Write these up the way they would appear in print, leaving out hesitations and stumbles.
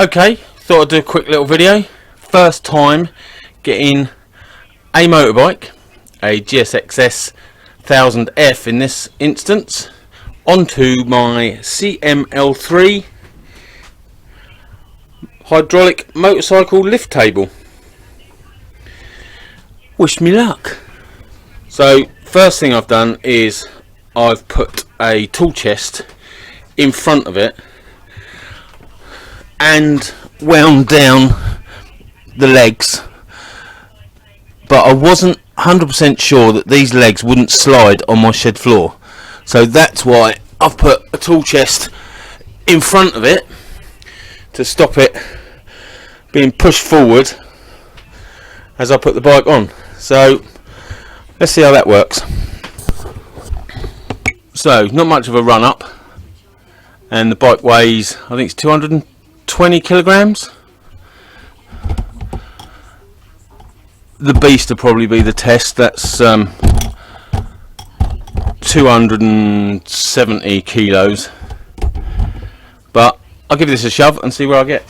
Okay, thought I'd do a quick little video. First time getting a motorbike, a GSXS 1000F in this instance, onto my CML3 hydraulic motorcycle lift table. Wish me luck. So first thing I've done is I've put a tool chest in front of it and wound down the legs, but I wasn't 100% sure that these legs wouldn't slide on my shed floor, so that's why I've put a tool chest in front of it to stop it being pushed forward as I put the bike on. So let's see how that works. So not much of a run up, and the bike weighs, I think it's 220 kilograms. The beast will probably be the test. That's 270 kilos, but I'll give this a shove and see where I get.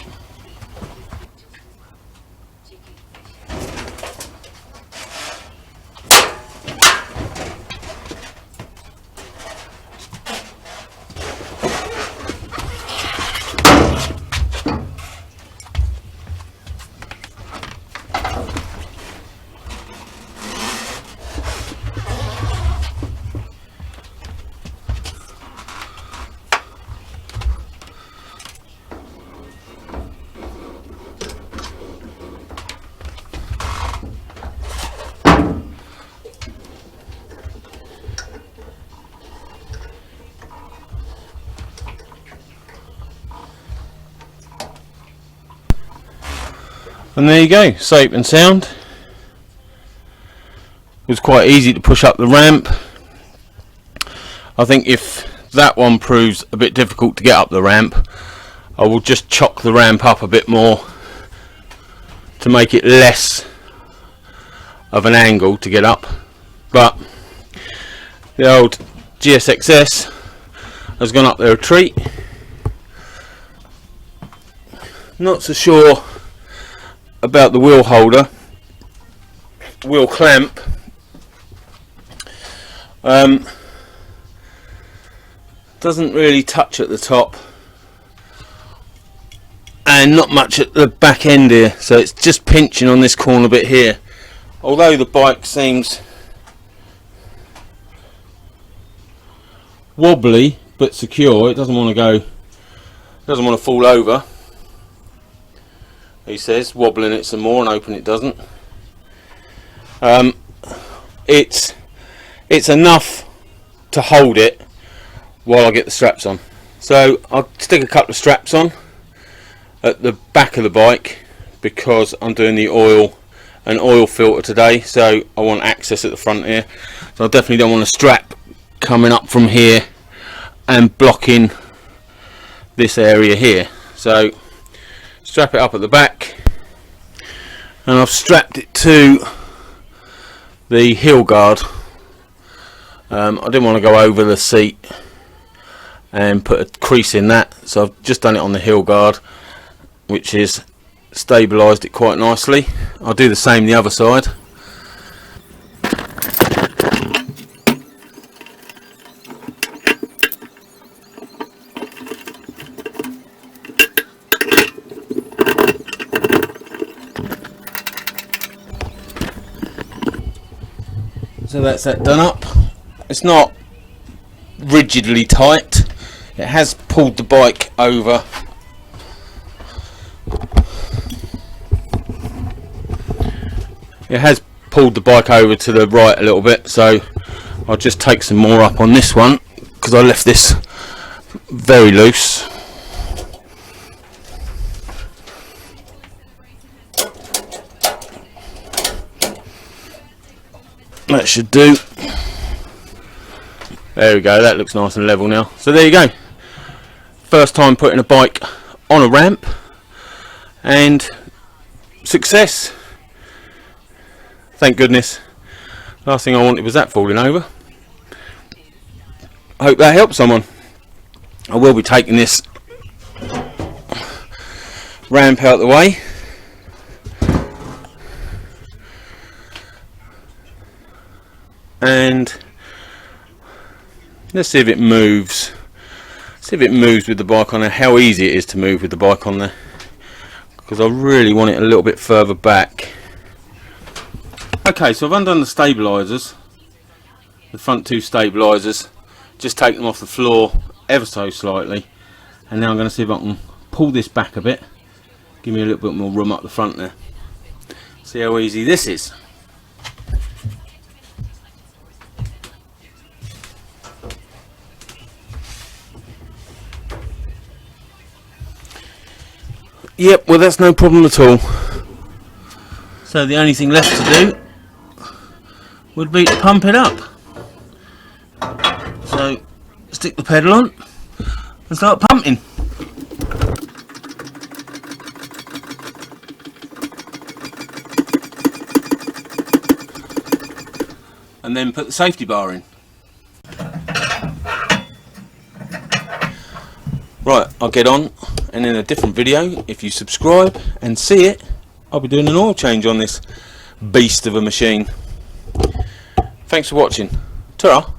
And there you go, safe and sound. It was quite easy to push up the ramp. I think if that one proves a bit difficult to get up the ramp, I will just chock the ramp up a bit more to make it less of an angle to get up. But the old GSXS has gone up there a treat. Not so sure about the wheel holder, wheel clamp. Doesn't really touch at the top and not much at the back end here, so it's just pinching on this corner bit here. Although the bike seems wobbly but secure, it doesn't want to go, doesn't want to fall over. He says, wobbling it some more, and hoping it doesn't. It's enough to hold it while I get the straps on. So I'll stick a couple of straps on at the back of the bike because I'm doing the oil and oil filter today, so I want access at the front here. So I definitely don't want a strap coming up from here and blocking this area here. So strap it up at the back, and I've strapped it to the heel guard. I didn't want to go over the seat and put a crease in that, so I've just done it on the heel guard, which is stabilised it quite nicely. I'll do the same the other side. So that's that done up. It's not rigidly tight. It has pulled the bike over. It has pulled the bike over to the right a little bit, so I'll just take some more up on this one because I left this very loose. That should do. There we go, that looks nice and level now. So there you go. First time putting a bike on a ramp, and success. Thank goodness. Last thing I wanted was that falling over. I hope that helps someone. I will be taking this ramp out the way. And let's see if it moves. See if it moves with the bike on there, how easy it is to move with the bike on there, because I really want it a little bit further back. Okay, so I've undone the stabilisers, the front two stabilisers, just take them off the floor ever so slightly, and now I'm going to see if I can pull this back a bit, give me a little bit more room up the front there. See how easy this is. Yep, well that's no problem at all. So the only thing left to do would be to pump it up. So stick the pedal on and start pumping. And then put the safety bar in. Right, I'll get on, and in a different video, if you subscribe and see it, I'll be doing an oil change on this beast of a machine. Thanks for watching. Ta-ra.